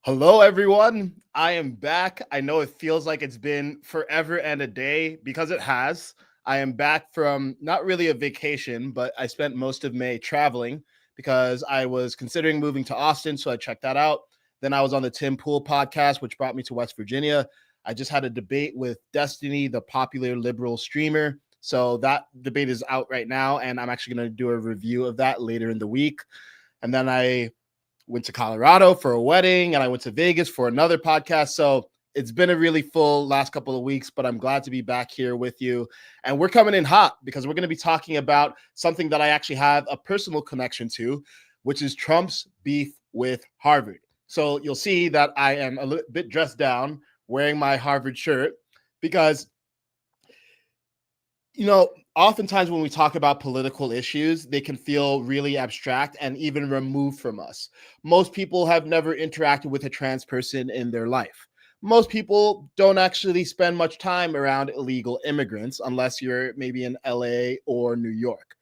Hello, everyone. I am back. I know it feels like it's been forever and a day because it has. I am back from not really a vacation, but I spent most of May traveling because I was considering moving to Austin. So I checked that out. Then I was on the Tim Pool podcast, which brought me to West Virginia. I just had a debate with Destiny, the popular liberal streamer. So that debate is out right now. And I'm actually going to do a review of that later in the week. And then I went to Colorado for a wedding, and I went to Vegas for another podcast. So it's been a really full last couple of weeks, but I'm glad to be back here with you. And we're coming in hot because we're going to be talking about something that I actually have a personal connection to, which is Trump's beef with Harvard. So you'll see that I am a little bit dressed down, wearing my Harvard shirt, because oftentimes when we talk about political issues, they can feel really abstract and even removed from us. Most people have never interacted with a trans person in their life. Most people don't actually spend much time around illegal immigrants unless you're maybe in LA or New York.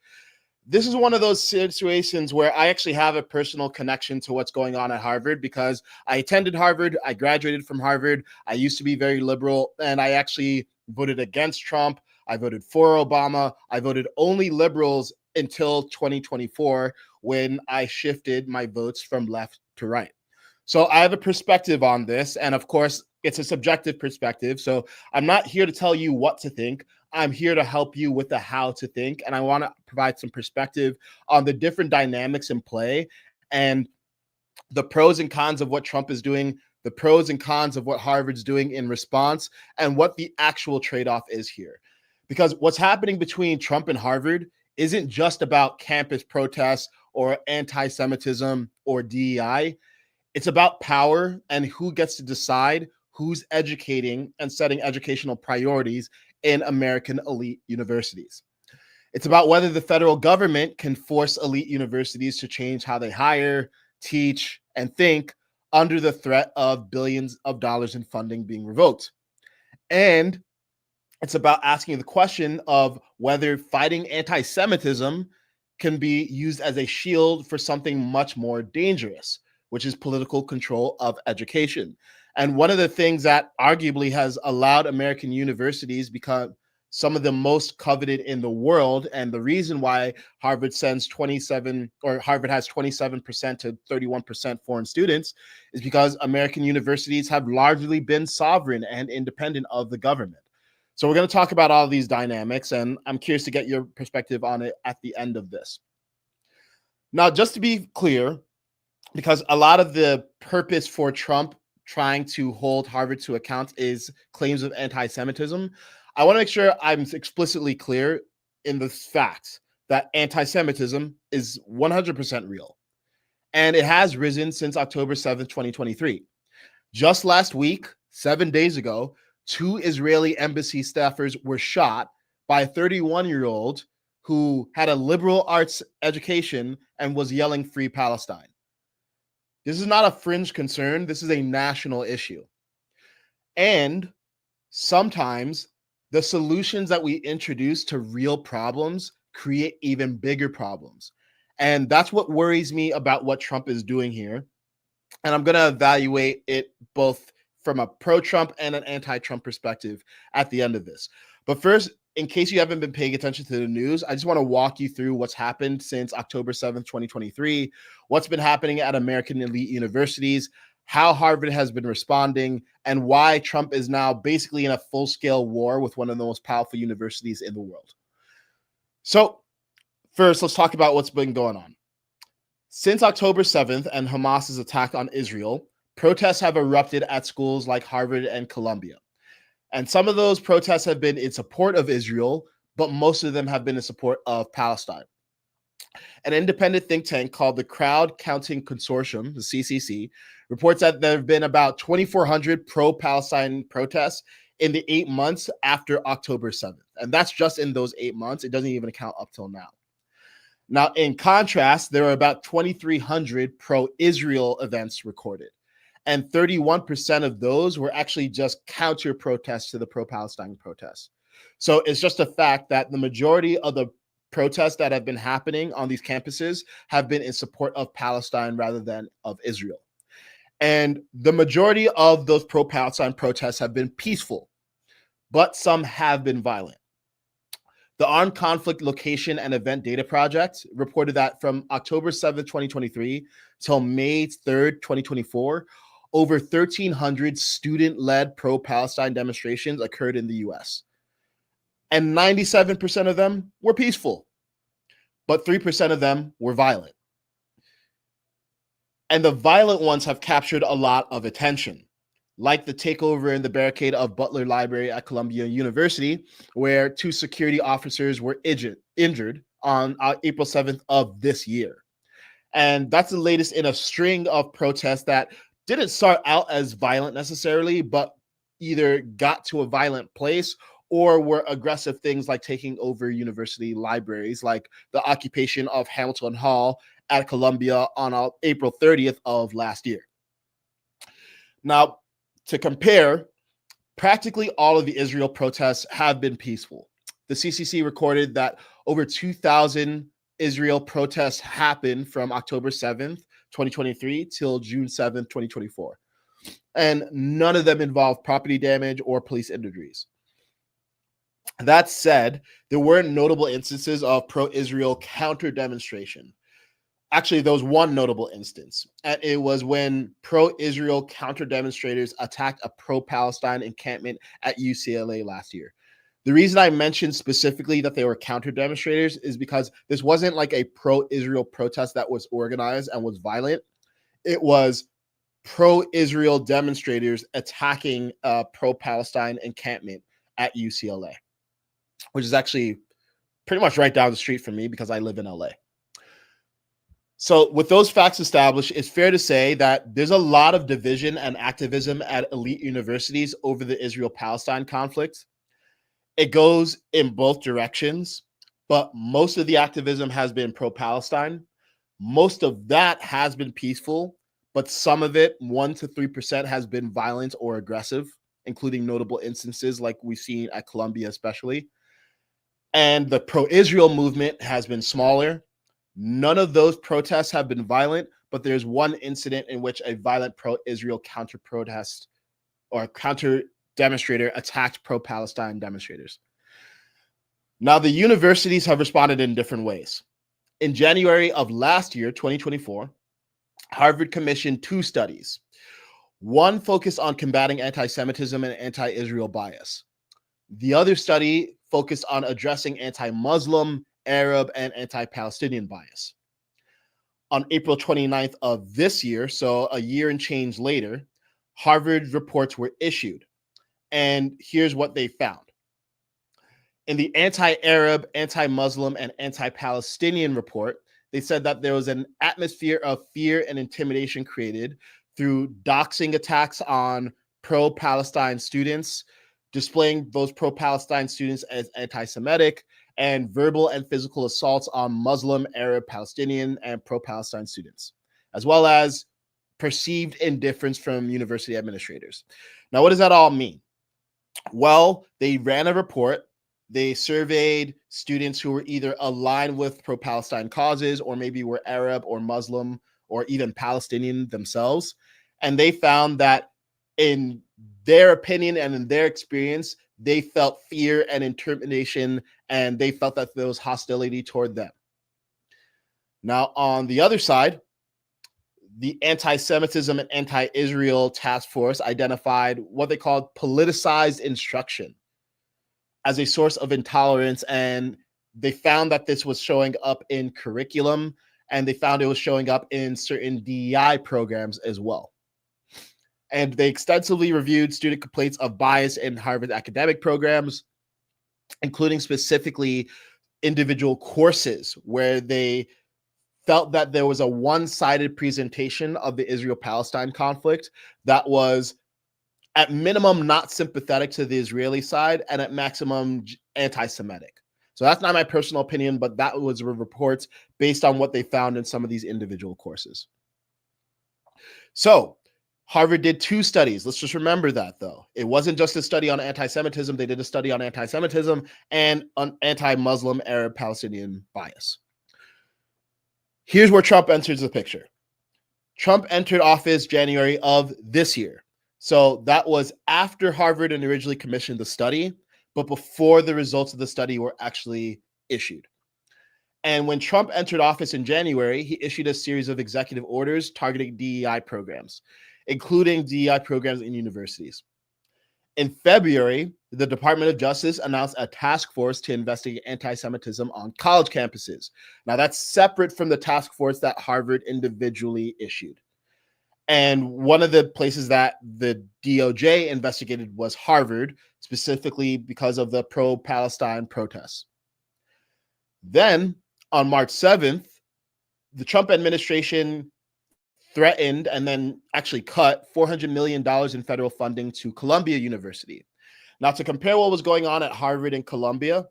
This is one of those situations where I actually have a personal connection to what's going on at Harvard because I attended Harvard, I graduated from Harvard, I used to be very liberal, and I actually voted against Trump. I voted for Obama. I voted only liberals until 2024 when I shifted my votes from left to right. So I have a perspective on this. And of course, it's a subjective perspective. So I'm not here to tell you what to think. I'm here to help you with the how to think. And I want to provide some perspective on the different dynamics in play and the pros and cons of what Trump is doing, the pros and cons of what Harvard's doing in response, and what the actual trade-off is here. Because what's happening between Trump and Harvard isn't just about campus protests or anti-Semitism or DEI. It's about power and who gets to decide who's educating and setting educational priorities in American elite universities. It's about whether the federal government can force elite universities to change how they hire, teach, and think under the threat of billions of dollars in funding being revoked. And it's about asking the question of whether fighting anti-Semitism can be used as a shield for something much more dangerous, which is political control of education. And one of the things that arguably has allowed American universities become some of the most coveted in the world, and the reason why Harvard has 27% to 31% foreign students, is because American universities have largely been sovereign and independent of the government. So we're going to talk about all of these dynamics, and I'm curious to get your perspective on it at the end of this. Now, just to be clear, because a lot of the purpose for Trump trying to hold Harvard to account is claims of anti-Semitism, I want to make sure I'm explicitly clear in the facts that anti-Semitism is 100% real. And it has risen since October 7th, 2023. Just last week, 7 days ago, 2 Israeli embassy staffers were shot by a 31-year-old who had a liberal arts education and was yelling "Free Palestine." This is not a fringe concern. This is a national issue. And sometimes the solutions that we introduce to real problems create even bigger problems. And that's what worries me about what Trump is doing here. And I'm going to evaluate it both from a pro-Trump and an anti-Trump perspective at the end of this. But first, in case you haven't been paying attention to the news, I just want to walk you through what's happened since October 7th, 2023, what's been happening at American elite universities, how Harvard has been responding, and why Trump is now basically in a full-scale war with one of the most powerful universities in the world. So first, let's talk about what's been going on. Since October 7th and Hamas's attack on Israel, protests have erupted at schools like Harvard and Columbia. And some of those protests have been in support of Israel, but most of them have been in support of Palestine. An independent think tank called the Crowd Counting Consortium, the CCC, reports that there have been about 2,400 pro-Palestine protests in the 8 months after October 7th. And that's just in those 8 months. It doesn't even count up till now. Now, in contrast, there are about 2,300 pro-Israel events recorded. And 31% of those were actually just counter protests to the pro-Palestine protests. So it's just a fact that the majority of the protests that have been happening on these campuses have been in support of Palestine rather than of Israel. And the majority of those pro-Palestine protests have been peaceful, but some have been violent. The Armed Conflict Location and Event Data Project reported that from October 7th, 2023 till May 3rd, 2024, over 1,300 student-led pro-Palestine demonstrations occurred in the US. And 97% of them were peaceful, but 3% of them were violent. And the violent ones have captured a lot of attention, like the takeover and the barricade of Butler Library at Columbia University, where 2 security officers were injured on April 7th of this year. And that's the latest in a string of protests that didn't start out as violent necessarily, but either got to a violent place or were aggressive things like taking over university libraries, like the occupation of Hamilton Hall at Columbia on April 30th of last year. Now, to compare, practically all of the Israel protests have been peaceful. The CCC recorded that over 2,000 Israel protests happened from October 7th, 2023 till June 7th, 2024. And none of them involved property damage or police injuries. That said, there were notable instances of pro-Israel counter-demonstration. Actually, there was one notable instance, and it was when pro-Israel counter-demonstrators attacked a pro-Palestine encampment at UCLA last year. The reason I mentioned specifically that they were counter-demonstrators is because this wasn't like a pro-Israel protest that was organized and was violent. It was pro-Israel demonstrators attacking a pro-Palestine encampment at UCLA, which is actually pretty much right down the street from me because I live in LA. So with those facts established, it's fair to say that there's a lot of division and activism at elite universities over the Israel-Palestine conflict. It goes in both directions, but most of the activism has been pro-Palestine. Most of that has been peaceful, but some of it, 1% to 3%, has been violent or aggressive, including notable instances like we've seen at Columbia especially. And the pro-Israel movement has been smaller. None of those protests have been violent, but there's one incident in which a violent pro-Israel counter-protest or counter-demonstrator attacked pro-Palestine demonstrators. Now, the universities have responded in different ways. In January of last year, 2024, Harvard commissioned 2 studies. One focused on combating anti-Semitism and anti-Israel bias. The other study focused on addressing anti-Muslim, Arab, and anti-Palestinian bias. On April 29th of this year, so a year and change later, Harvard reports were issued. And here's what they found. In the anti-Arab, anti-Muslim, and anti-Palestinian report, they said that there was an atmosphere of fear and intimidation created through doxing attacks on pro-Palestine students, displaying those pro-Palestine students as anti-Semitic, and verbal and physical assaults on Muslim, Arab, Palestinian, and pro-Palestine students, as well as perceived indifference from university administrators. Now, what does that all mean? Well, they ran a report. They surveyed students who were either aligned with pro-Palestine causes or maybe were Arab or Muslim or even Palestinian themselves. And they found that in their opinion and in their experience, they felt fear and intimidation, and they felt that there was hostility toward them. Now, on the other side, the Antisemitism and Anti-Israel Task Force identified what they called politicized instruction as a source of intolerance, and they found that this was showing up in curriculum, and they found it was showing up in certain DEI programs as well. And they extensively reviewed student complaints of bias in Harvard academic programs, including specifically individual courses where they felt that there was a one-sided presentation of the Israel-Palestine conflict that was at minimum not sympathetic to the Israeli side and at maximum anti-Semitic. So that's not my personal opinion, but that was a report based on what they found in some of these individual courses. So Harvard did 2 studies. Let's just remember that, though. It wasn't just a study on anti-Semitism. They did a study on anti-Semitism and on anti-Muslim, Arab, Palestinian bias. Here's where Trump enters the picture. Trump entered office January of this year. So that was after Harvard had originally commissioned the study, but before the results of the study were actually issued. And when Trump entered office in January, he issued a series of executive orders targeting DEI programs, including DEI programs in universities. In February, the Department of Justice announced a task force to investigate anti-Semitism on college campuses. Now, that's separate from the task force that Harvard individually issued. And one of the places that the DOJ investigated was Harvard, specifically because of the pro-Palestine protests. Then, on March 7th, the Trump administration threatened and then actually cut $400 million in federal funding to Columbia University. Now, to compare what was going on at Harvard and Columbia,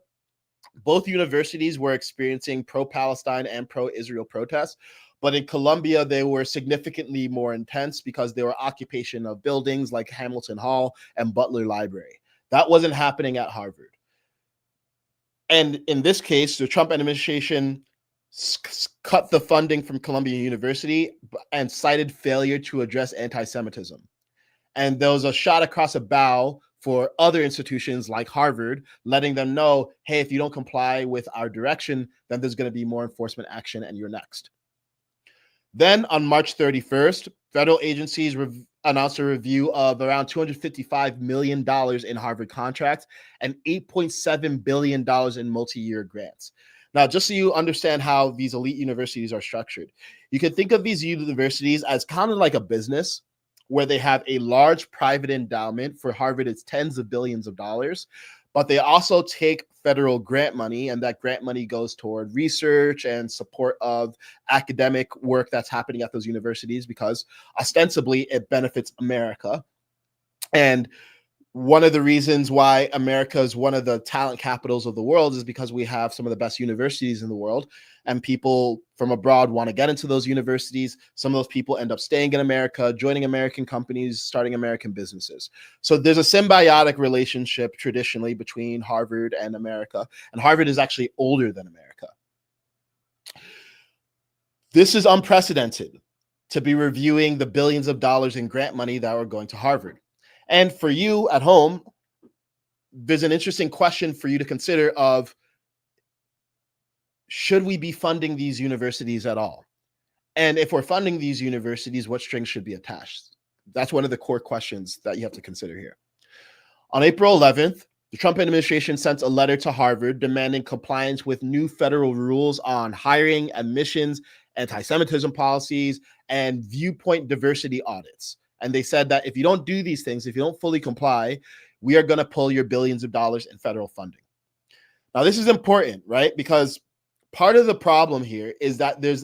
both universities were experiencing pro-Palestine and pro-Israel protests, but in Columbia, they were significantly more intense because there were occupation of buildings like Hamilton Hall and Butler Library. That wasn't happening at Harvard. And in this case, the Trump administration cut the funding from Columbia University and cited failure to address anti-Semitism. And there was a shot across a bow for other institutions like Harvard, letting them know, hey, if you don't comply with our direction, then there's going to be more enforcement action and you're next. Then on March 31st, federal agencies announced a review of around $255 million in Harvard contracts and $8.7 billion in multi-year grants. Now, just so you understand how these elite universities are structured, you can think of these universities as kind of like a business where they have a large private endowment. For Harvard, it's tens of billions of dollars, but they also take federal grant money, and that grant money goes toward research and support of academic work that's happening at those universities because ostensibly it benefits America. And one of the reasons why America is one of the talent capitals of the world is because we have some of the best universities in the world, and people from abroad want to get into those universities. Some of those people end up staying in America, joining American companies, starting American businesses. So there's a symbiotic relationship traditionally between Harvard and America, and Harvard is actually older than America. This is unprecedented to be reviewing the billions of dollars in grant money that are going to Harvard. And for you at home, there's an interesting question for you to consider of, should we be funding these universities at all? And if we're funding these universities, what strings should be attached? That's one of the core questions that you have to consider here. On April 11th, the Trump administration sent a letter to Harvard demanding compliance with new federal rules on hiring, admissions, anti-Semitism policies, and viewpoint diversity audits. And they said that if you don't do these things, if you don't fully comply, we are going to pull your billions of dollars in federal funding. Now, this is important, right? Because part of the problem here is that this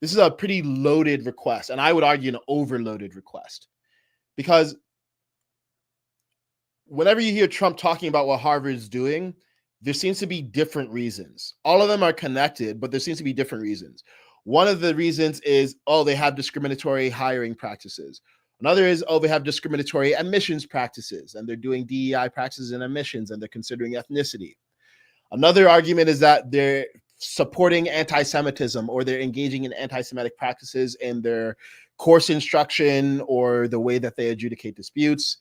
is a pretty loaded request, and I would argue an overloaded request. Because whenever you hear Trump talking about what Harvard is doing, there seems to be different reasons. All of them are connected, but there seems to be different reasons. One of the reasons is, oh, they have discriminatory hiring practices. Another is, oh, they have discriminatory admissions practices, and they're doing DEI practices and admissions, and they're considering ethnicity. Another argument is that they're supporting anti-Semitism, or they're engaging in anti-Semitic practices in their course instruction or the way that they adjudicate disputes.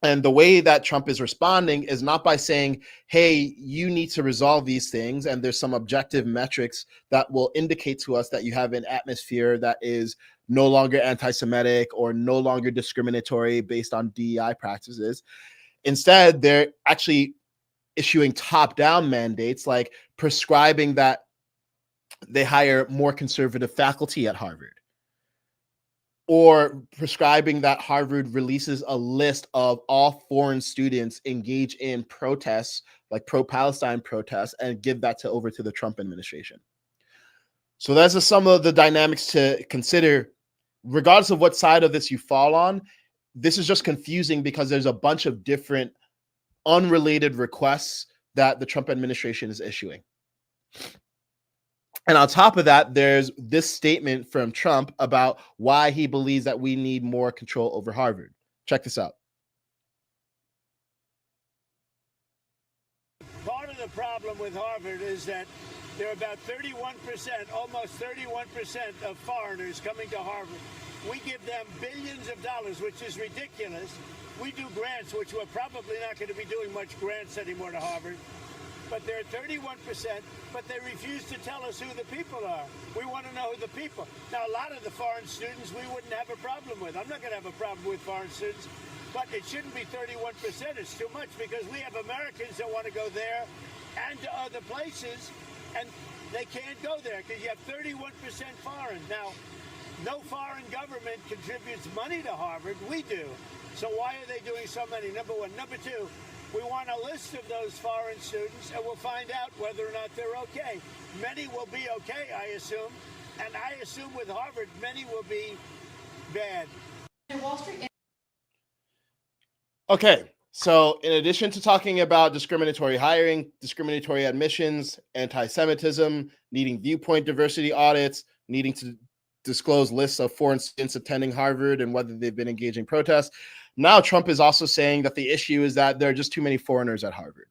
And the way that Trump is responding is not by saying, hey, you need to resolve these things, and there's some objective metrics that will indicate to us that you have an atmosphere that is no longer anti-Semitic or no longer discriminatory based on DEI practices. Instead, they're actually issuing top-down mandates, like prescribing that they hire more conservative faculty at Harvard, or prescribing that Harvard releases a list of all foreign students engaged in protests, like pro-Palestine protests, and give that over to the Trump administration. So that's some of the dynamics to consider. Regardless of what side of this you fall on, this is just confusing because there's a bunch of different unrelated requests that the Trump administration is issuing. And on top of that, there's this statement from Trump about why he believes that we need more control over Harvard. Check this out. Part of the problem with Harvard is that There are about 31%, almost 31% of foreigners coming to Harvard. We give them billions of dollars, which is ridiculous. We do grants, which we're probably not going to be doing much grants anymore to Harvard. But they're 31%, but they refuse to tell us who the people are. We want to know who the people. Now, a lot of the foreign students we wouldn't have a problem with. I'm not going to have a problem with foreign students, but it shouldn't be 31%. It's too much because we have Americans that want to go there and to other places, and they can't go there because you have 31% foreign. Now, no foreign government contributes money to Harvard. We do. So why are they doing so many? Number one. Number two, we want a list of those foreign students, and we'll find out whether or not they're okay. Many will be okay, I assume. And I assume with Harvard, many will be bad. Wall Street. Okay, so in addition to talking about discriminatory hiring, discriminatory admissions, anti-Semitism, needing viewpoint diversity audits, needing to disclose lists of foreign students attending Harvard and whether they've been engaging protests, now Trump is also saying that the issue is that there are just too many foreigners at Harvard.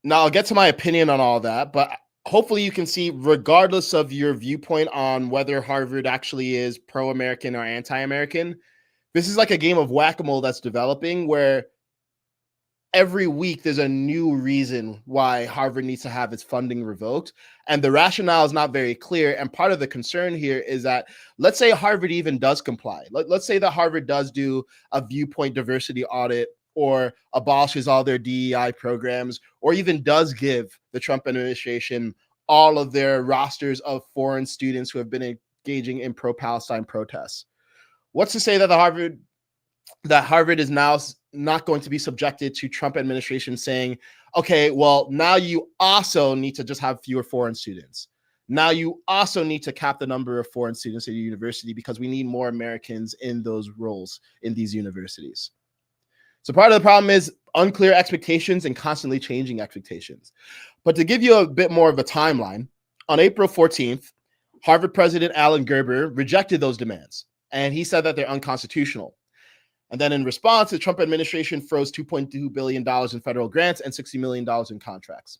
Now, I'll get to my opinion on all that, but hopefully you can see, regardless of your viewpoint on whether Harvard actually is pro-American or anti-American, this is like a game of whack-a-mole that's developing where every week there's a new reason why Harvard needs to have its funding revoked. And the rationale is not very clear. And part of the concern here is that, let's say Harvard even does comply. Let's say that Harvard does do a viewpoint diversity audit or abolishes all their DEI programs, or even does give the Trump administration all of their rosters of foreign students who have been engaging in pro-Palestine protests. What's to say that Harvard is now not going to be subjected to Trump administration saying, okay, well, now you also need to just have fewer foreign students. Now you also need to cap the number of foreign students at your university because we need more Americans in those roles in these universities. So part of the problem is unclear expectations and constantly changing expectations. But to give you a bit more of a timeline, on April 14th, Harvard President Alan Gerber rejected those demands, and he said that they're unconstitutional. And then in response, the Trump administration froze $2.2 billion in federal grants and $60 million in contracts.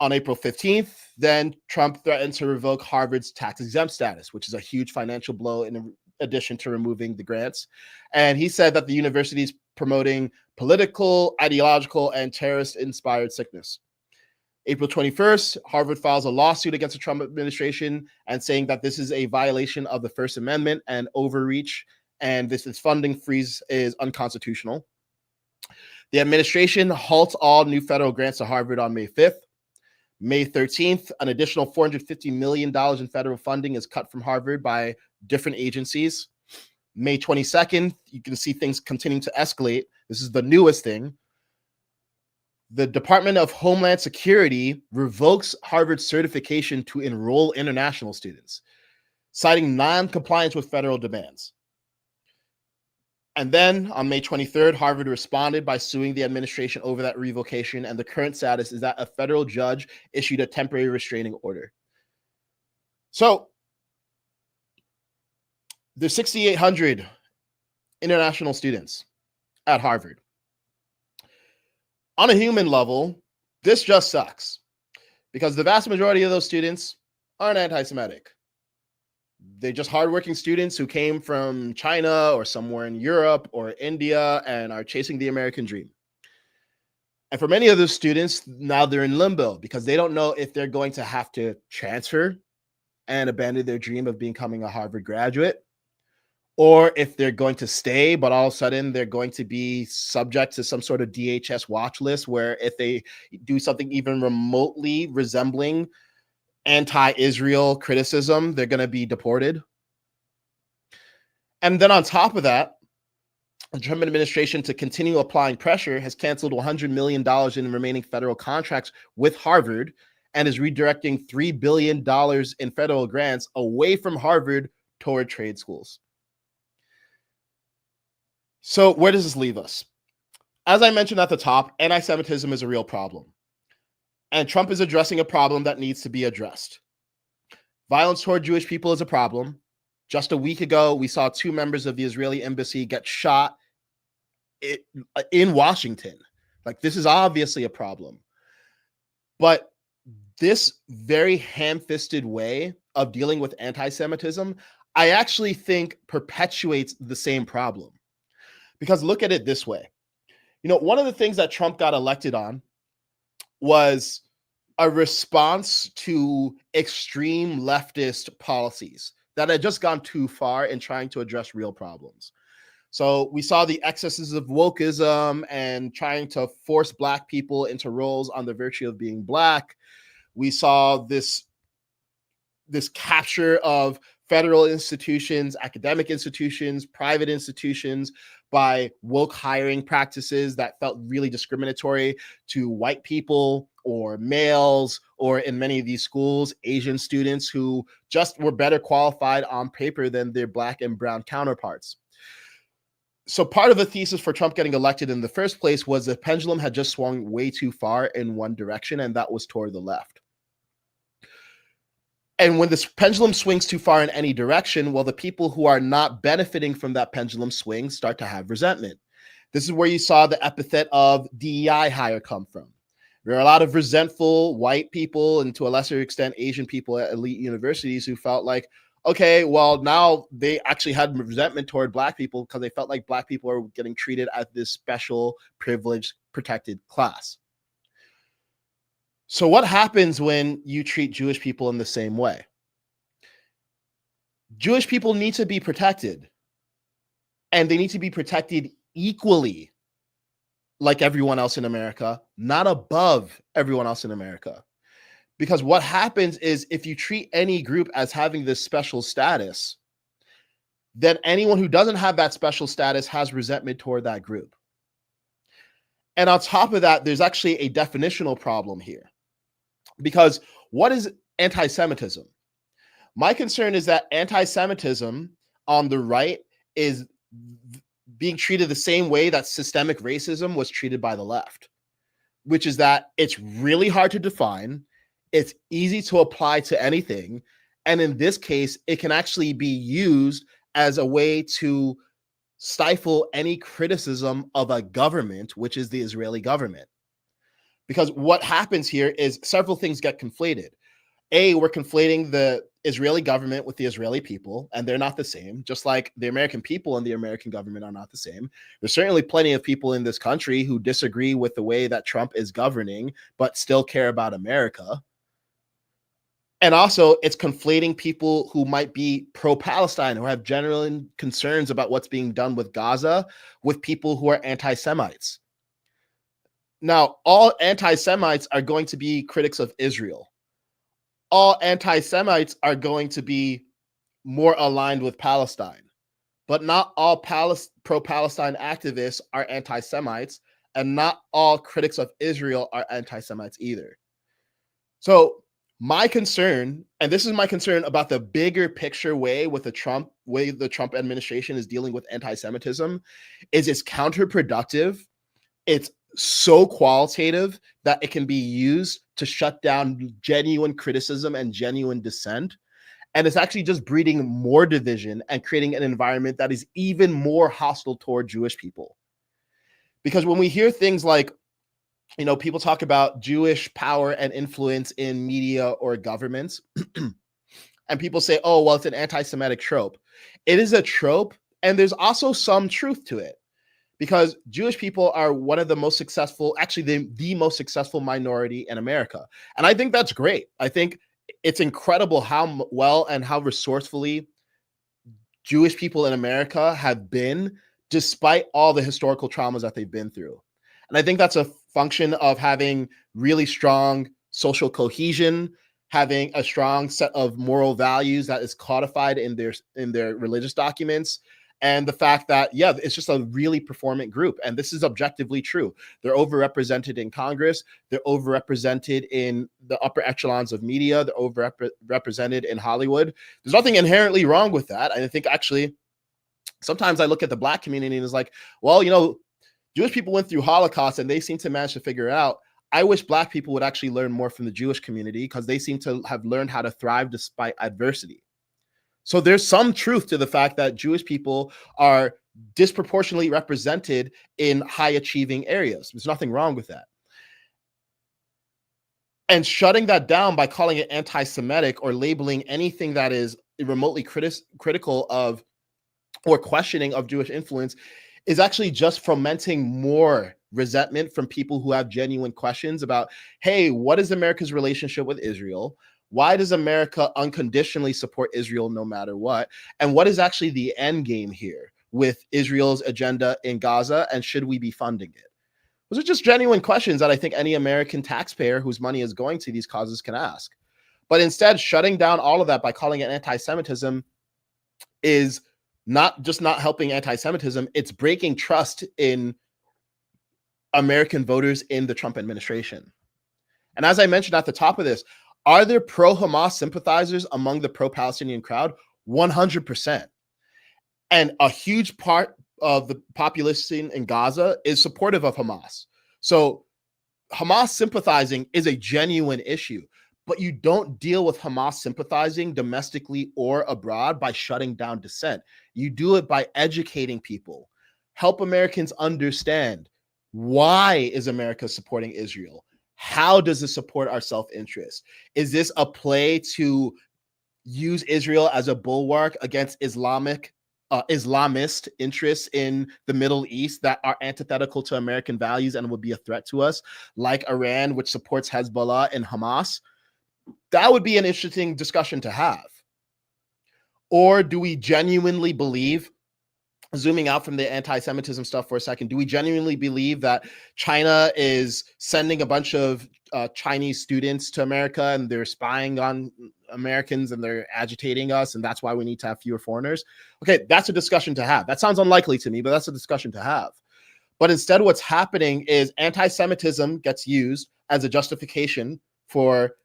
On April 15th, then Trump threatened to revoke Harvard's tax-exempt status, which is a huge financial blow in addition to removing the grants. And he said that the university is promoting political, ideological, and terrorist-inspired sickness. April 21st, Harvard files a lawsuit against the Trump administration and saying that this is a violation of the First Amendment and overreach, and this funding freeze is unconstitutional. The administration halts all new federal grants to Harvard on May 5th. May 13th, an additional $450 million in federal funding is cut from Harvard by different agencies. May 22nd, you can see things continuing to escalate. This is the newest thing. The Department of Homeland Security revokes Harvard's certification to enroll international students, citing non-compliance with federal demands. And then on May 23rd, Harvard responded by suing the administration over that revocation. And the current status is that a federal judge issued a temporary restraining order. So there's 6,800 international students at Harvard. On a human level, this just sucks because the vast majority of those students aren't anti-Semitic. They're just hardworking students who came from China or somewhere in Europe or India and are chasing the American dream. And for many of those students, now they're in limbo because they don't know if they're going to have to transfer and abandon their dream of becoming a Harvard graduate, or if they're going to stay, but all of a sudden they're going to be subject to some sort of DHS watch list where if they do something even remotely resembling anti-Israel criticism, they're going to be deported. And then on top of that, the Trump administration, to continue applying pressure, has canceled $100 million in remaining federal contracts with Harvard and is redirecting $3 billion in federal grants away from Harvard toward trade schools. So where does this leave us? As I mentioned at the top, anti-Semitism is a real problem. And Trump is addressing a problem that needs to be addressed. Violence toward Jewish people is a problem. Just a week ago, we saw 2 members of the Israeli embassy get shot in Washington. Like, this is obviously a problem. But this very ham-fisted way of dealing with anti-Semitism, I actually think perpetuates the same problem. Because look at it this way. One of the things that Trump got elected on was a response to extreme leftist policies that had just gone too far in trying to address real problems. So we saw the excesses of wokeism and trying to force Black people into roles on the virtue of being Black. We saw this capture of federal institutions, academic institutions, private institutions by woke hiring practices that felt really discriminatory to white people or males, or in many of these schools, Asian students who just were better qualified on paper than their Black and brown counterparts. So part of the thesis for Trump getting elected in the first place was the pendulum had just swung way too far in one direction, and that was toward the left. And when this pendulum swings too far in any direction, well, the people who are not benefiting from that pendulum swing start to have resentment. This is where you saw the epithet of DEI hire come from. There are a lot of resentful white people, and to a lesser extent, Asian people at elite universities who felt like, okay, well, now they actually had resentment toward Black people because they felt like Black people are getting treated as this special, privileged, protected class. So what happens when you treat Jewish people in the same way? Jewish people need to be protected, and they need to be protected equally like everyone else in America, not above everyone else in America. Because what happens is if you treat any group as having this special status, then anyone who doesn't have that special status has resentment toward that group. And on top of that, there's actually a definitional problem here. Because what is anti-Semitism? My concern is that anti-Semitism on the right is being treated the same way that systemic racism was treated by the left, which is that it's really hard to define, it's easy to apply to anything, and in this case, it can actually be used as a way to stifle any criticism of a government, which is the Israeli government. Because what happens here is several things get conflated. A, we're conflating the Israeli government with the Israeli people, and they're not the same, just like the American people and the American government are not the same. There's certainly plenty of people in this country who disagree with the way that Trump is governing, but still care about America. And also, it's conflating people who might be pro-Palestine, who have genuine concerns about what's being done with Gaza, with people who are anti-Semites. Now, all anti-Semites are going to be critics of Israel. All anti-Semites are going to be more aligned with Palestine. But not all pro-Palestine activists are anti-Semites, and not all critics of Israel are anti-Semites either. So my concern, and this is my concern about the bigger picture way the Trump administration is dealing with anti-Semitism, is it's counterproductive. It's so qualitative that it can be used to shut down genuine criticism and genuine dissent. And it's actually just breeding more division and creating an environment that is even more hostile toward Jewish people. Because when we hear things like, people talk about Jewish power and influence in media or governments, and people say, oh, well, it's an anti-Semitic trope. It is a trope, and there's also some truth to it. Because Jewish people are one of the most successful, actually the most successful minority in America. And I think that's great. I think it's incredible how well and how resourcefully Jewish people in America have been, despite all the historical traumas that they've been through. And I think that's a function of having really strong social cohesion, having a strong set of moral values that is codified in their religious documents, and the fact that, it's just a really performant group. And this is objectively true. They're overrepresented in Congress. They're overrepresented in the upper echelons of media. They're overrepresented in Hollywood. There's nothing inherently wrong with that. I think actually, sometimes I look at the Black community and it's like, well, Jewish people went through Holocaust and they seem to manage to figure it out. I wish Black people would actually learn more from the Jewish community because they seem to have learned how to thrive despite adversity. So there's some truth to the fact that Jewish people are disproportionately represented in high achieving areas. There's nothing wrong with that. And shutting that down by calling it anti-Semitic or labeling anything that is remotely critical of or questioning of Jewish influence is actually just fomenting more resentment from people who have genuine questions about, hey, what is America's relationship with Israel? Why does America unconditionally support Israel no matter what? And what is actually the end game here with Israel's agenda in Gaza? And should we be funding it? Those are just genuine questions that I think any American taxpayer whose money is going to these causes can ask. But instead, shutting down all of that by calling it anti-Semitism is not just not helping anti-Semitism, it's breaking trust in American voters in the Trump administration. And as I mentioned at the top of this, are there pro-Hamas sympathizers among the pro-Palestinian crowd? 100%. And a huge part of the population in Gaza is supportive of Hamas. So Hamas sympathizing is a genuine issue, but you don't deal with Hamas sympathizing domestically or abroad by shutting down dissent. You do it by educating people. Help Americans understand, why is America supporting Israel? How does it support our self-interest? Is this a play to use Israel as a bulwark against Islamist interests in the Middle East that are antithetical to American values and would be a threat to us, like Iran, which supports Hezbollah and Hamas? That would be an interesting discussion to have. Or do we genuinely believe, zooming out from the anti-Semitism stuff for a second, do we genuinely believe that China is sending a bunch of Chinese students to America and they're spying on Americans and they're agitating us and that's why we need to have fewer foreigners? Okay, that's a discussion to have. That sounds unlikely to me, but that's a discussion to have. But instead, what's happening is anti-Semitism gets used as a justification for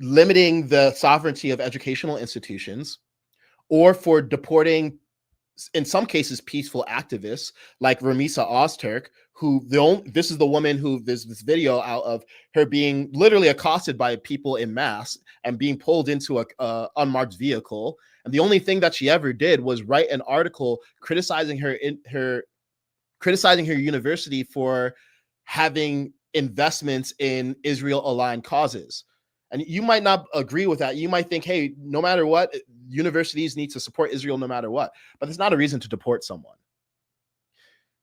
limiting the sovereignty of educational institutions, or for deporting, in some cases, peaceful activists like Ramisa Ozturk, who this is the woman who there's this video out of her being literally accosted by people in mass and being pulled into a unmarked vehicle. And the only thing that she ever did was write an article criticizing her university for having investments in Israel-aligned causes. And you might not agree with that. You might think, hey, no matter what, universities need to support Israel no matter what. But it's not a reason to deport someone.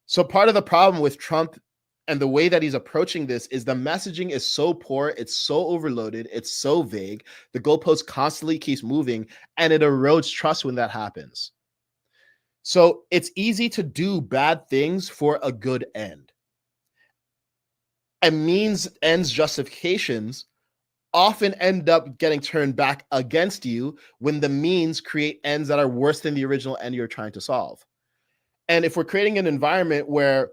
So part of the problem with Trump and the way that he's approaching this is the messaging is so poor, it's so overloaded, it's so vague, the goalpost constantly keeps moving, and it erodes trust when that happens. So it's easy to do bad things for a good end. And means ends justifications often end up getting turned back against you when the means create ends that are worse than the original end you're trying to solve. And if we're creating an environment where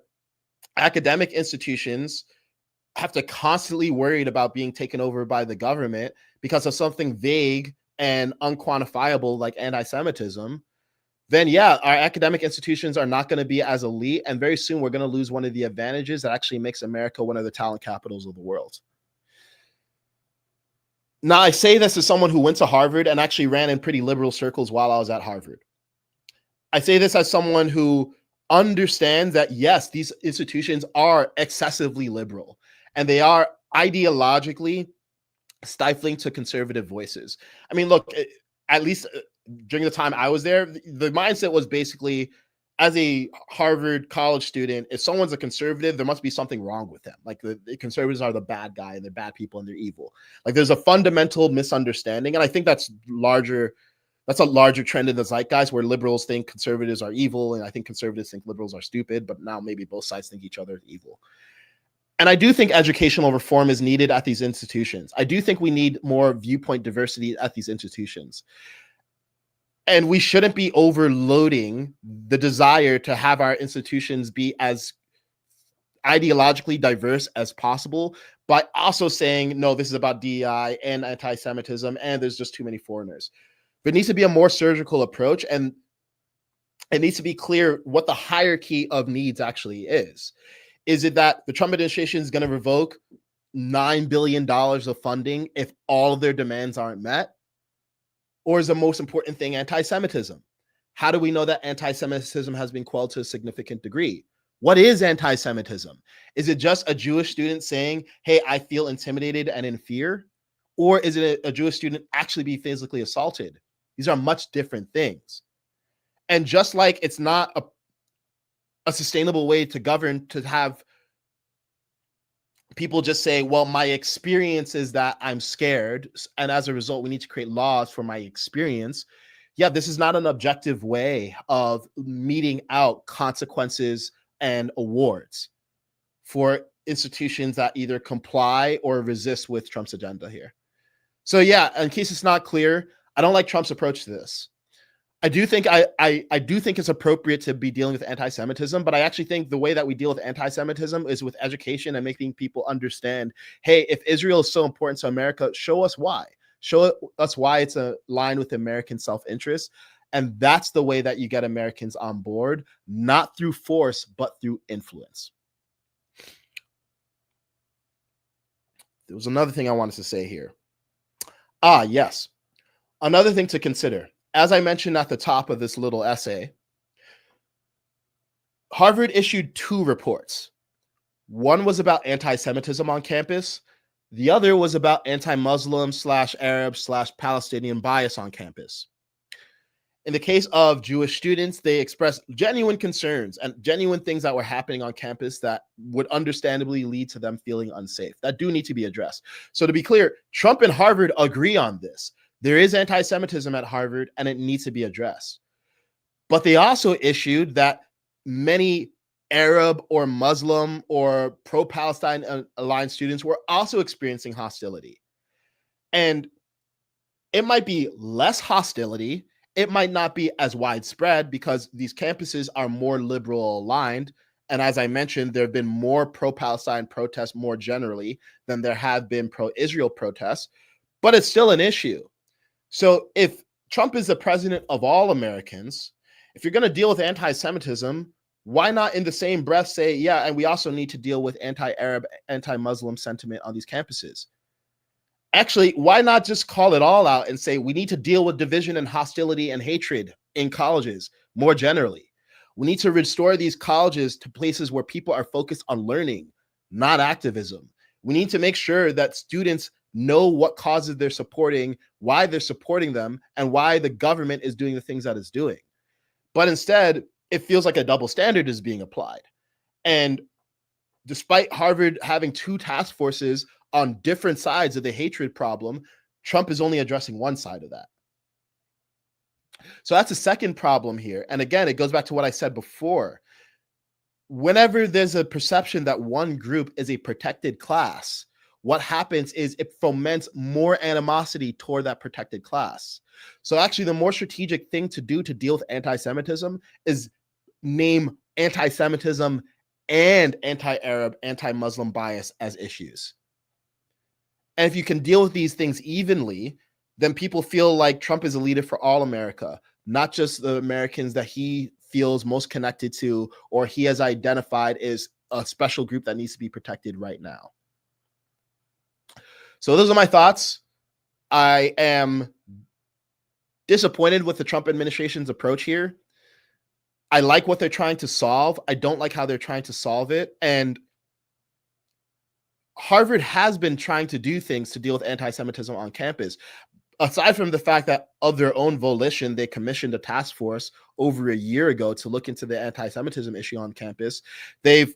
academic institutions have to constantly worried about being taken over by the government because of something vague and unquantifiable like anti-Semitism, then yeah, our academic institutions are not going to be as elite. And very soon we're going to lose one of the advantages that actually makes America one of the talent capitals of the world. Now, I say this as someone who went to Harvard and actually ran in pretty liberal circles while I was at Harvard. I say this as someone who understands that, yes, these institutions are excessively liberal and they are ideologically stifling to conservative voices. I mean, look, at least during the time I was there, the mindset was basically, as a Harvard college student, if someone's a conservative, there must be something wrong with them. Like the conservatives are the bad guy and they're bad people and they're evil. Like there's a fundamental misunderstanding. And I think that's a larger trend in the zeitgeist where liberals think conservatives are evil. And I think conservatives think liberals are stupid, but now maybe both sides think each other is evil. And I do think educational reform is needed at these institutions. I do think we need more viewpoint diversity at these institutions. And we shouldn't be overloading the desire to have our institutions be as ideologically diverse as possible by also saying, no, this is about DEI and anti-Semitism, and there's just too many foreigners. There needs to be a more surgical approach, and it needs to be clear what the hierarchy of needs actually is. Is it that the Trump administration is going to revoke $9 billion of funding if all of their demands aren't met? Or is the most important thing anti-Semitism? How do we know that anti-Semitism has been quelled to a significant degree? What is anti-Semitism? Is it just a Jewish student saying, hey, I feel intimidated and in fear? Or is it a Jewish student actually be physically assaulted? These are much different things. And just like it's not a sustainable way to govern to have people just say, well, my experience is that I'm scared. And as a result, we need to create laws for my experience. Yeah, this is not an objective way of meting out consequences and awards for institutions that either comply or resist with Trump's agenda here. So yeah, in case it's not clear, I don't like Trump's approach to this. I do think I do think it's appropriate to be dealing with anti-Semitism, but I actually think the way that we deal with anti-Semitism is with education and making people understand, hey, if Israel is so important to America, show us why. Show us why it's aligned with American self-interest. And that's the way that you get Americans on board, not through force, but through influence. There was another thing I wanted to say here. Yes. Another thing to consider. As I mentioned at the top of this little essay, Harvard issued 2 reports. One was about anti-Semitism on campus. The other was about anti-Muslim / Arab / Palestinian bias on campus. In the case of Jewish students, they expressed genuine concerns and genuine things that were happening on campus that would understandably lead to them feeling unsafe, that do need to be addressed. So to be clear, Trump and Harvard agree on this. There is anti-Semitism at Harvard and it needs to be addressed. But they also issued that many Arab or Muslim or pro-Palestine aligned students were also experiencing hostility. And it might be less hostility. It might not be as widespread because these campuses are more liberal aligned. And as I mentioned, there have been more pro-Palestine protests more generally than there have been pro-Israel protests, but it's still an issue. So if Trump is the president of all Americans, if you're going to deal with anti-Semitism, why not in the same breath say, yeah, and we also need to deal with anti-Arab, anti-Muslim sentiment on these campuses? Actually, why not just call it all out and say we need to deal with division and hostility and hatred in colleges more generally? We need to restore these colleges to places where people are focused on learning, not activism. We need to make sure that students know what causes they're supporting, why they're supporting them, and why the government is doing the things that it's doing. But instead, it feels like a double standard is being applied. And despite Harvard having 2 task forces on different sides of the hatred problem, Trump is only addressing one side of that. So that's the second problem here. And again, it goes back to what I said before. Whenever there's a perception that one group is a protected class, what happens is it foments more animosity toward that protected class. So actually, the more strategic thing to do to deal with anti-Semitism is name anti-Semitism and anti-Arab, anti-Muslim bias as issues. And if you can deal with these things evenly, then people feel like Trump is a leader for all America, not just the Americans that he feels most connected to or he has identified as a special group that needs to be protected right now. So those are my thoughts. I am disappointed with the Trump administration's approach here. I like what they're trying to solve. I don't like how they're trying to solve it. And Harvard has been trying to do things to deal with anti-Semitism on campus. Aside from the fact that of their own volition, they commissioned a task force over a year ago to look into the anti-Semitism issue on campus, they've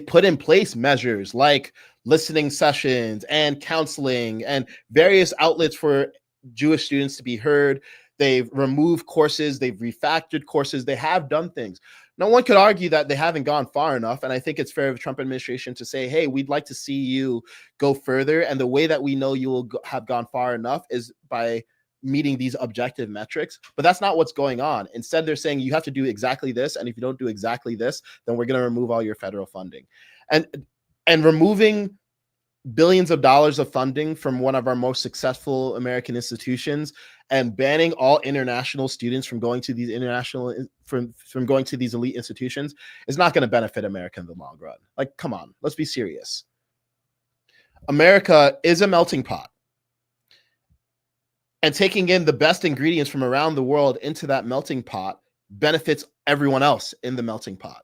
put in place measures like listening sessions and counseling and various outlets for Jewish students to be heard. They've removed courses, they've refactored courses, they have done things. No one could argue that they haven't gone far enough. And I think it's fair of the Trump administration to say, hey, we'd like to see you go further. And the way that we know you will have gone far enough is by meeting these objective metrics. But that's not what's going on. Instead, they're saying you have to do exactly this. And if you don't do exactly this, then we're going to remove all your federal funding. And removing billions of dollars of funding from one of our most successful American institutions and banning all international students from going to these from going to these elite institutions is not going to benefit America in the long run. Like, come on, let's be serious. America is a melting pot. And taking in the best ingredients from around the world into that melting pot benefits everyone else in the melting pot.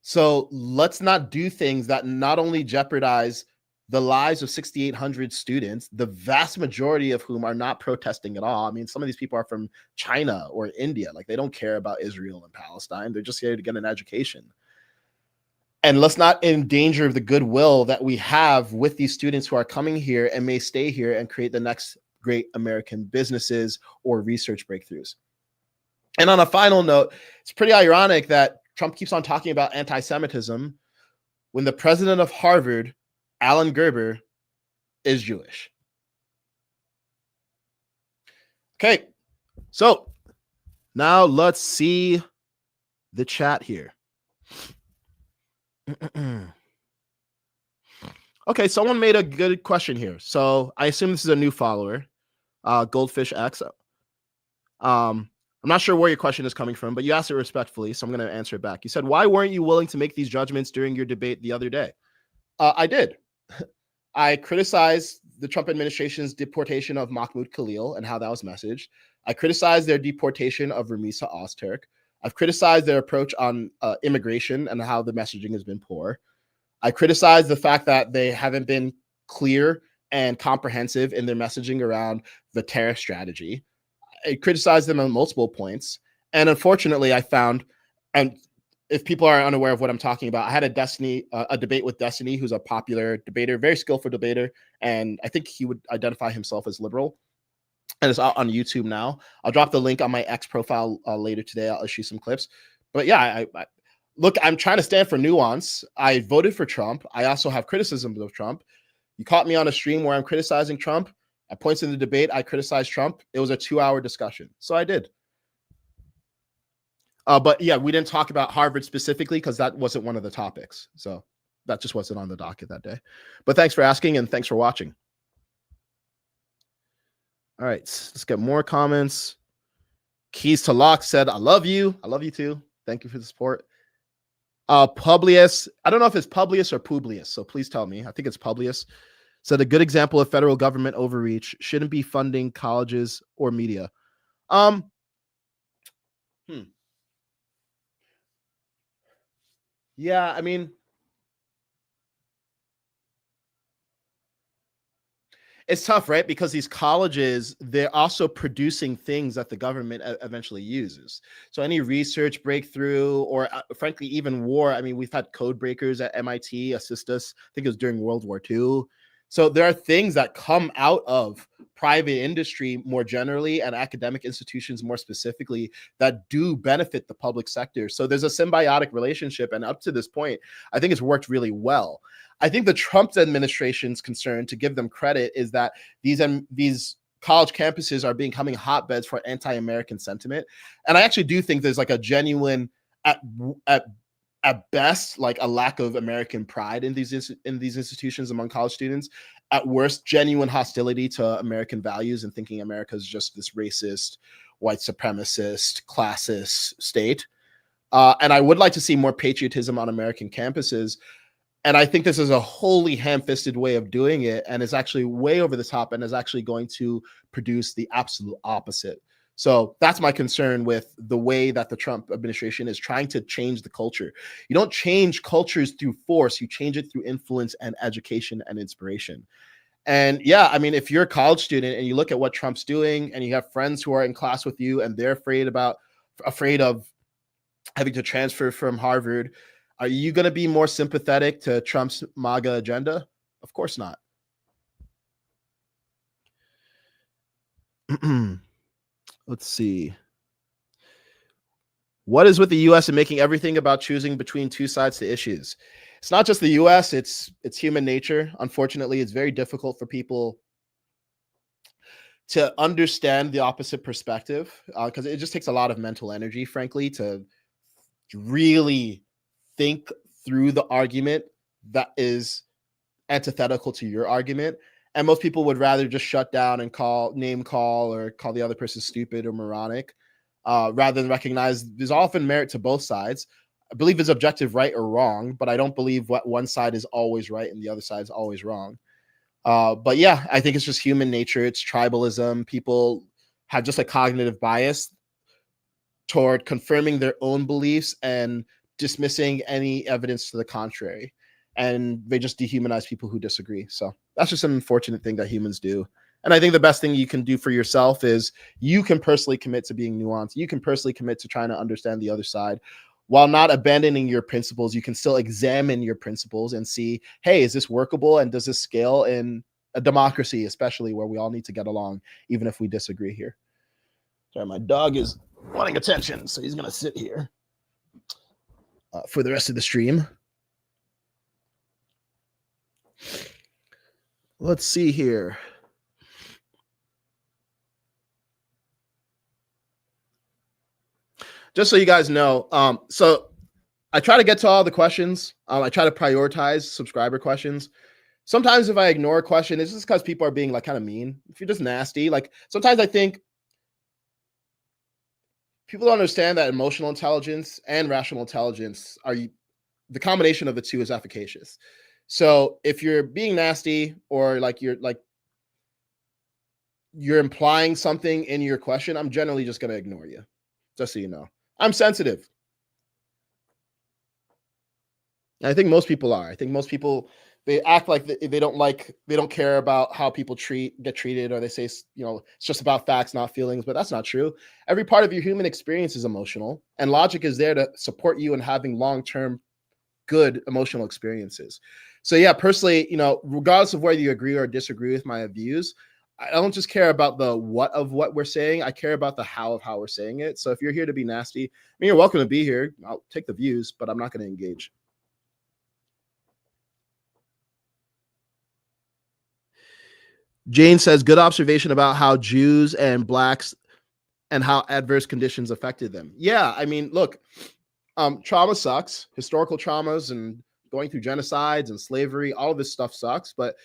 So let's not do things that not only jeopardize the lives of 6,800 students, the vast majority of whom are not protesting at all. I mean, some of these people are from China or India. Like, they don't care about Israel and Palestine. They're just here to get an education. And let's not endanger the goodwill that we have with these students who are coming here and may stay here and create the next great American businesses or research breakthroughs. And on a final note, it's pretty ironic that Trump keeps on talking about anti-Semitism when the president of Harvard, Alan Gerber, is Jewish. Okay, so now let's see the chat here. Okay, someone made a good question here. So I assume this is a new follower, Goldfish X. I'm not sure where your question is coming from, but you asked it respectfully, so I'm going to answer it back. You said, why weren't you willing to make these judgments during your debate the other day? I did. I criticized the Trump administration's deportation of Mahmoud Khalil and how that was messaged. I criticized their deportation of Ramisa Ozturk. I've criticized their approach on immigration and how the messaging has been poor. I criticized the fact that they haven't been clear and comprehensive in their messaging around the tariff strategy. I criticized them on multiple points. And unfortunately, I found, and if people are unaware of what I'm talking about, I had a debate with Destiny, who's a popular debater, very skillful debater, and I think he would identify himself as liberal. And it's out on YouTube now. I'll drop the link on my X profile later today. I'll issue some clips. But yeah, look, I'm trying to stand for nuance. I voted for Trump. I also have criticisms of Trump. You caught me on a stream where I'm criticizing Trump. At points in the debate, I criticized Trump. It was a 2-hour discussion. So I did. But yeah, we didn't talk about Harvard specifically because that wasn't one of the topics. So that just wasn't on the docket that day. But thanks for asking and thanks for watching. All right, let's get more comments. Keys to Lock said, I love you. I love you too. Thank you for the support. Publius, I don't know if it's Publius or Publius, so please tell me. I think it's Publius. Said a good example of federal government overreach shouldn't be funding colleges or media. Yeah, I mean, it's tough, right? Because these colleges, they're also producing things that the government eventually uses. So any research breakthrough or frankly, even war. I mean, we've had code breakers at MIT assist us. I think it was during World War II. So there are things that come out of private industry more generally and academic institutions more specifically that do benefit the public sector. So there's a symbiotic relationship. And up to this point, I think it's worked really well. I think the Trump administration's concern, to give them credit, is that these college campuses are becoming hotbeds for anti-American sentiment. And I actually do think there's like a genuine, at best, like a lack of American pride in these institutions among college students. At worst, genuine hostility to American values and thinking America is just this racist, white supremacist, classist state. And I would like to see more patriotism on American campuses. And I think this is a wholly ham-fisted way of doing it, and it's actually way over the top and is actually going to produce the absolute opposite. So that's my concern with the way that the Trump administration is trying to change the culture. You don't change cultures through force. You change it through influence and education and inspiration. And yeah, I mean, if you're a college student and you look at what Trump's doing and you have friends who are in class with you and they're afraid of having to transfer from Harvard, are you going to be more sympathetic to Trump's MAGA agenda? Of course not. Let's see. What is with the U.S. and making everything about choosing between two sides to issues? It's not just the U.S., it's human nature. Unfortunately, it's very difficult for people to understand the opposite perspective because it just takes a lot of mental energy, frankly, to really think through the argument that is antithetical to your argument. And most people would rather just shut down and name call or call the other person stupid or moronic rather than recognize there's often merit to both sides. I believe it's objective right or wrong, but I don't believe what one side is always right and the other side is always wrong. But yeah, I think it's just human nature. It's tribalism. People have just a cognitive bias toward confirming their own beliefs and dismissing any evidence to the contrary, and they just dehumanize people who disagree. So that's just an unfortunate thing that humans do. And I think the best thing you can do for yourself is you can personally commit to being nuanced. You can personally commit to trying to understand the other side. While not abandoning your principles, you can still examine your principles and see, hey, is this workable and does this scale in a democracy, especially where we all need to get along, even if we disagree here. Sorry, my dog is wanting attention, so he's going to sit here for the rest of the stream. Let's see here. Just so you guys know, so I try to get to all the questions. I try to prioritize subscriber questions. Sometimes if I ignore a question, it's just because people are being like kind of mean. If you're just nasty, like sometimes I think people don't understand that emotional intelligence and rational intelligence are the combination of the two is efficacious. So if you're being nasty or like you're implying something in your question, I'm generally just going to ignore you. Just so you know, I'm sensitive. And I think most people are. I think most people, they act like they don't care about how people get treated, or they say, you know, it's just about facts, not feelings, but that's not true. Every part of your human experience is emotional, and logic is there to support you in having long-term good emotional experiences. So yeah, personally, you know, regardless of whether you agree or disagree with my views, I don't just care about the what of what we're saying. I care about the how of how we're saying it. So if you're here to be nasty, I mean, you're welcome to be here. I'll take the views, but I'm not going to engage. Jane says, good observation about how Jews and blacks and how adverse conditions affected them. Yeah, I mean, look, trauma sucks. Historical traumas and going through genocides and slavery, all of this stuff sucks, but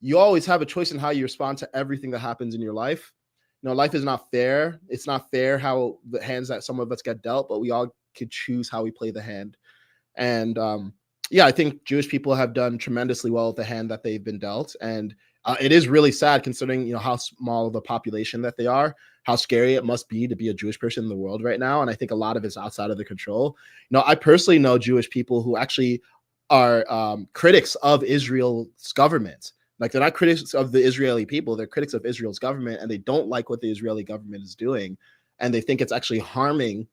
you always have a choice in how you respond to everything that happens in your life. You know, life is not fair. It's not fair how the hands that some of us get dealt, but we all could choose how we play the hand. And yeah, I think Jewish people have done tremendously well with the hand that they've been dealt. And it is really sad considering, you know, how small of the population that they are, how scary it must be to be a Jewish person in the world right now. And I think a lot of it's outside of their control. You know, I personally know Jewish people who actually are critics of Israel's government. Like, they're not critics of the Israeli people, they're critics of Israel's government, and they don't like what the Israeli government is doing. And they think it's actually harming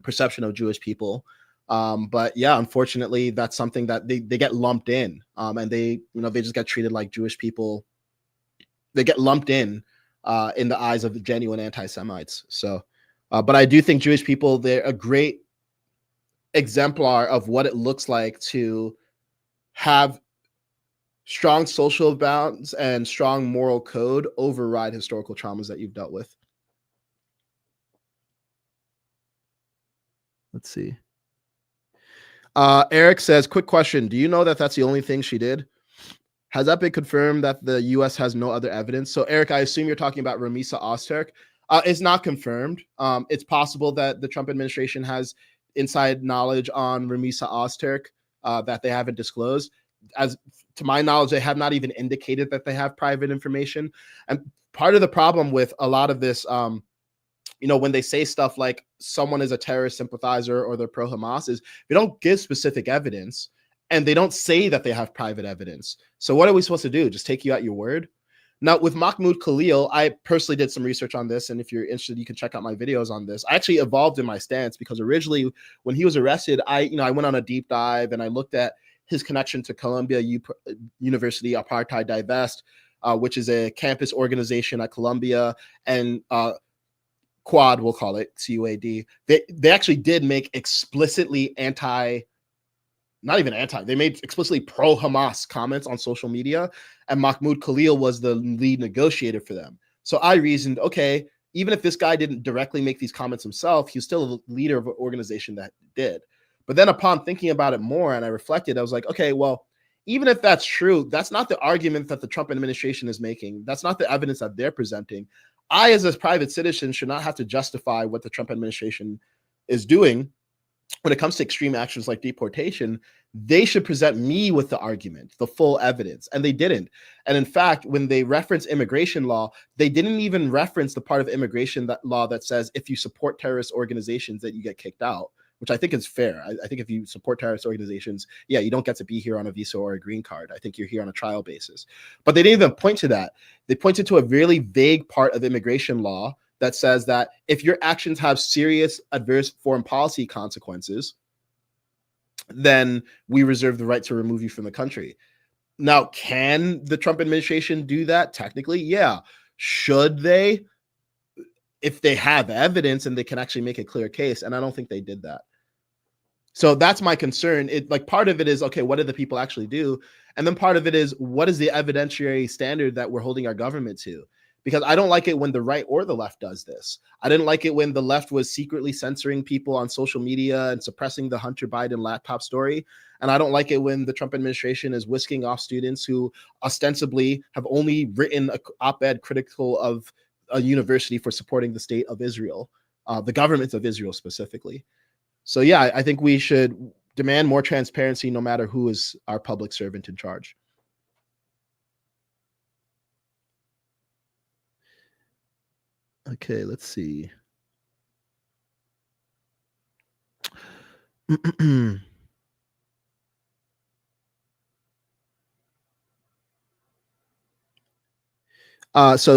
perception of Jewish people. But yeah, unfortunately, that's something that they get lumped in, and they just get treated like Jewish people. They get lumped in the eyes of the genuine anti-Semites. So, but I do think Jewish people, they're a great exemplar of what it looks like to have strong social bounds and strong moral code override historical traumas that you've dealt with. Let's see. Eric says, quick question. Do you know that that's the only thing she did? Has that been confirmed that the U.S. has no other evidence? So, Eric, I assume you're talking about Ramisa Ozturk. It's not confirmed. It's possible that the Trump administration has inside knowledge on Ramisa Ozturk that they haven't disclosed. As to my knowledge, they have not even indicated that they have private information. And part of the problem with a lot of this, you know, when they say stuff like someone is a terrorist sympathizer or they're pro-Hamas, is they don't give specific evidence and they don't say that they have private evidence. So what are we supposed to do? Just take you at your word? Now, with Mahmoud Khalil, I personally did some research on this, and if you're interested, you can check out my videos on this. I actually evolved in my stance because originally when he was arrested, I went on a deep dive and I looked at his connection to Columbia University Apartheid Divest, which is a campus organization at Columbia, and Quad, we'll call it CUAD. They actually did make explicitly they made explicitly pro-Hamas comments on social media, and Mahmoud Khalil was the lead negotiator for them. So I reasoned, okay, even if this guy didn't directly make these comments himself, he's still a leader of an organization that did. But then upon thinking about it more and I reflected, I was like, okay, well, even if that's true, that's not the argument that the Trump administration is making. That's not the evidence that they're presenting. I, as a private citizen, should not have to justify what the Trump administration is doing. When it comes to extreme actions like deportation, they should present me with the argument, the full evidence, and they didn't. And in fact, when they reference immigration law, they didn't even reference the part of immigration law that says if you support terrorist organizations that you get kicked out, which I think is fair. I think if you support terrorist organizations, yeah, you don't get to be here on a visa or a green card. I think you're here on a trial basis. But they didn't even point to that. They pointed to a really vague part of immigration law that says that if your actions have serious adverse foreign policy consequences, then we reserve the right to remove you from the country. Now, can the Trump administration do that? Technically, yeah. Should they? If they have evidence and they can actually make a clear case, and I don't think they did that. So that's my concern. It, like, part of it is, okay, what did the people actually do? And then part of it is, what is the evidentiary standard that we're holding our government to? Because I don't like it when the right or the left does this. I didn't like it when the left was secretly censoring people on social media and suppressing the Hunter Biden laptop story. And I don't like it when the Trump administration is whisking off students who ostensibly have only written an op-ed critical of a university for supporting the state of Israel, the government of Israel specifically. So yeah, I think we should demand more transparency no matter who is our public servant in charge. Okay, let's see. So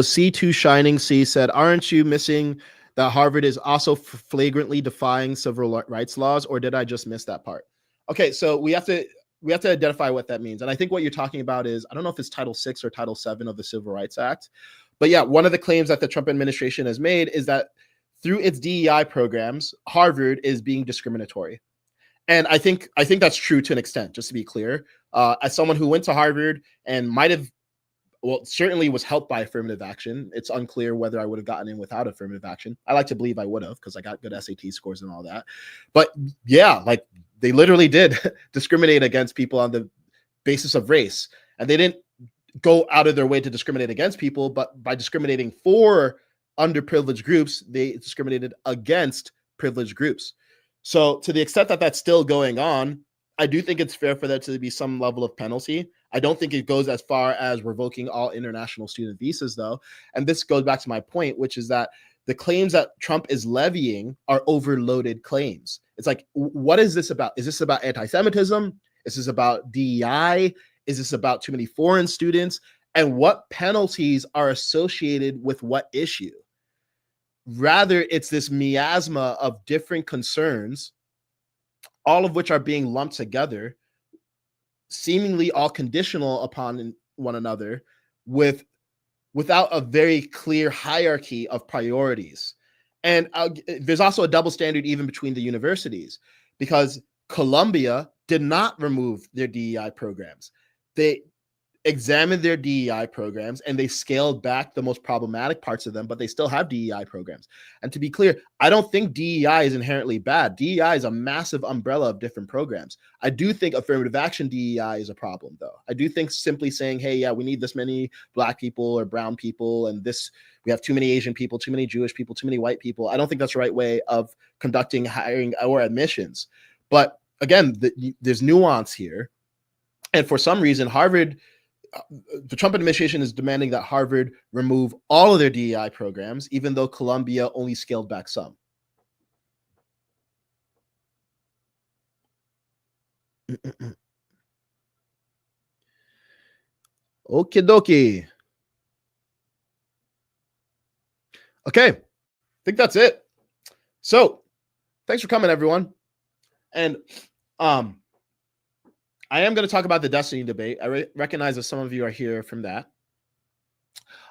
C2 Shining C said, aren't you missing that Harvard is also flagrantly defying civil rights laws, or did I just miss that part? Okay, so we have to identify what that means. And I think what you're talking about is, I don't know if it's Title 6 or Title 7 of the Civil Rights Act. But yeah, one of the claims that the Trump administration has made is that through its DEI programs, Harvard is being discriminatory. And I think that's true to an extent, just to be clear. As someone who went to Harvard and might have, well, certainly was helped by affirmative action. It's unclear whether I would have gotten in without affirmative action. I like to believe I would have, because I got good SAT scores and all that. But yeah, like, they literally did discriminate against people on the basis of race. And they didn't go out of their way to discriminate against people, but by discriminating for underprivileged groups, they discriminated against privileged groups. So to the extent that that's still going on, I do think it's fair for there to be some level of penalty. I don't think it goes as far as revoking all international student visas, though. And this goes back to my point, which is that the claims that Trump is levying are overloaded claims. It's like, what is this about? Is this about anti-Semitism? Is this about DEI? Is this about too many foreign students? And what penalties are associated with what issue? Rather, it's this miasma of different concerns, all of which are being lumped together, seemingly all conditional upon one another, without a very clear hierarchy of priorities. And there's also a double standard even between the universities, because Columbia did not remove their DEI programs. They examined their DEI programs and they scaled back the most problematic parts of them, but they still have DEI programs. And to be clear, I don't think DEI is inherently bad. DEI is a massive umbrella of different programs. I do think affirmative action DEI is a problem, though. I do think simply saying, hey, yeah, we need this many Black people or brown people, and this, we have too many Asian people, too many Jewish people, too many white people. I don't think that's the right way of conducting hiring or admissions. But again, there's nuance here. And for some reason, Harvard, the Trump administration is demanding that Harvard remove all of their DEI programs, even though Columbia only scaled back some. Okie dokie. Okay, I think that's it. So thanks for coming, everyone. And I am going to talk about the Destiny debate. I recognize that some of you are here from that.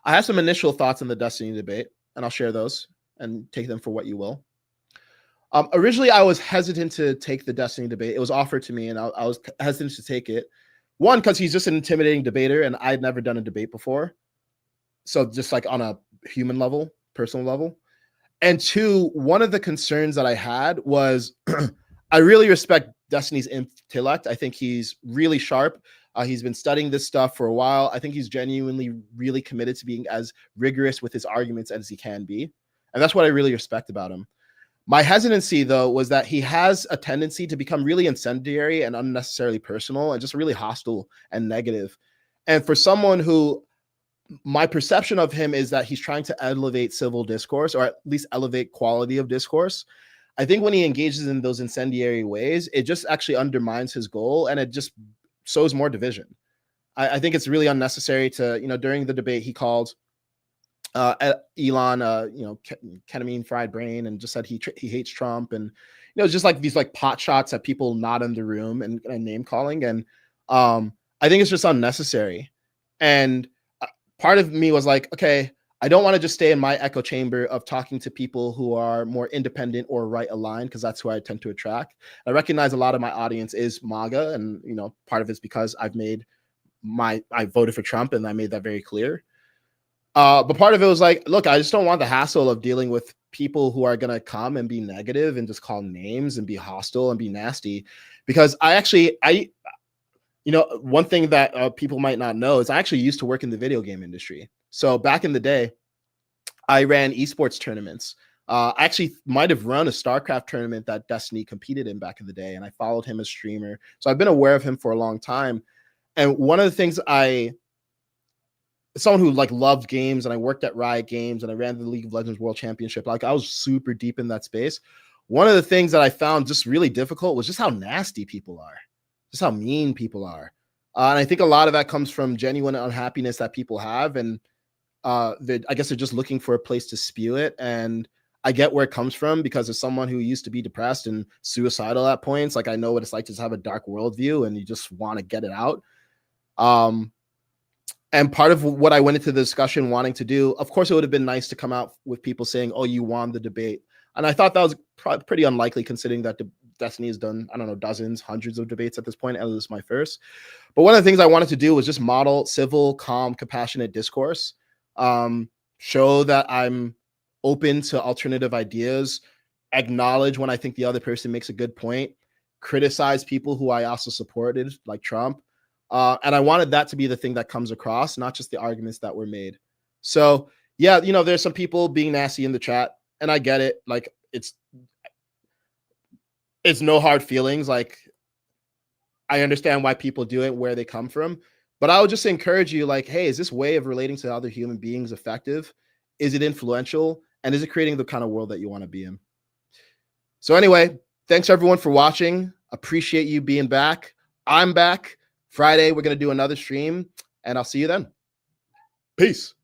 I have some initial thoughts on the Destiny debate, and I'll share those and take them for what you will. Originally, I was hesitant to take the Destiny debate. It was offered to me, and I was hesitant to take it. One, because he's just an intimidating debater, and I'd never done a debate before. So just like on a human level, personal level. And two, one of the concerns that I had was I really respect Destiny's intellect. I think he's really sharp. He's been studying this stuff for a while. I think he's genuinely really committed to being as rigorous with his arguments as he can be. And that's what I really respect about him. My hesitancy, though, was that he has a tendency to become really incendiary and unnecessarily personal and just really hostile and negative. And for someone who, my perception of him is that he's trying to elevate civil discourse, or at least elevate quality of discourse. I think when he engages in those incendiary ways, it just actually undermines his goal and it just sows more division. I think it's really unnecessary to, during the debate, he called Elon, ketamine fried brain, and just said he hates Trump, and just like these like pot shots at people not in the room and name calling, and I think it's just unnecessary. And part of me was like, okay, I don't want to just stay in my echo chamber of talking to people who are more independent or right aligned, because that's who I tend to attract. I recognize a lot of my audience is MAGA, and part of it's because I voted for Trump, and I made that very clear. But part of it was like, look, I just don't want the hassle of dealing with people who are going to come and be negative and just call names and be hostile and be nasty. Because one thing that people might not know is I actually used to work in the video game industry. So back in the day, I ran esports tournaments. I actually might have run a StarCraft tournament that Destiny competed in back in the day, and I followed him as streamer. So I've been aware of him for a long time. And one of the things someone who like loved games, and I worked at Riot Games and I ran the League of Legends World Championship. Like I was super deep in that space. One of the things that I found just really difficult was just how nasty people are, just how mean people are. And I think a lot of that comes from genuine unhappiness that people have. And I guess they're just looking for a place to spew it. And I get where it comes from, because as someone who used to be depressed and suicidal at points, like I know what it's like to just have a dark worldview and you just want to get it out. And part of what I went into the discussion wanting to do, of course, it would have been nice to come out with people saying, oh, you won the debate. And I thought that was pretty unlikely, considering that Destiny has done, I don't know, dozens, hundreds of debates at this point, and this is my first. But one of the things I wanted to do was just model civil, calm, compassionate discourse, show that I'm open to alternative ideas, acknowledge when I think the other person makes a good point, criticize people who I also supported, like Trump. And I wanted that to be the thing that comes across, not just the arguments that were made. So yeah, there's some people being nasty in the chat, and I get it. Like it's no hard feelings. Like I understand why people do it, where they come from, but I would just encourage you, like, hey, is this way of relating to other human beings effective? Is it influential? And is it creating the kind of world that you want to be in? So anyway, thanks everyone for watching. Appreciate you being back. I'm back. Friday, we're going to do another stream, and I'll see you then. Peace.